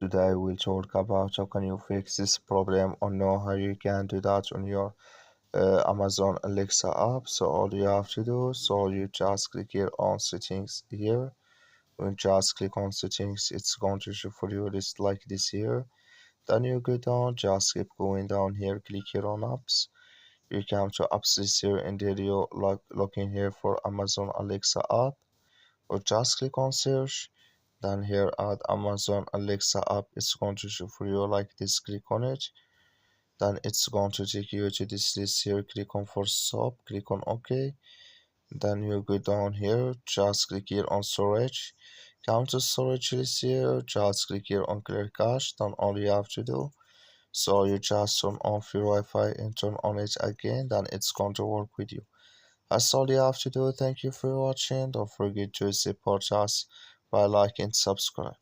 Today we'll talk about how can you fix this problem or know how you can do that on your Amazon Alexa app. So all you have to do, so you just click here on settings here. When you just click on settings, it's going to show for you list like this here. Then you go down, just keep going down here, click here on apps. You come to apps this here and there you look in here for Amazon Alexa app, or just click on search. Then here at Amazon Alexa app, it's going to show for you like this, click on it. Then it's going to take you to this list here, click on for stop, click on OK. Then you go down here, just click here on storage. Come to storage list here, just click here on clear cache. Then all you have to do, so you just turn off your Wi-Fi and turn on it again, then it's going to work with you. That's all you have to do. Thank you for watching. Don't forget to support us by liking and subscribe.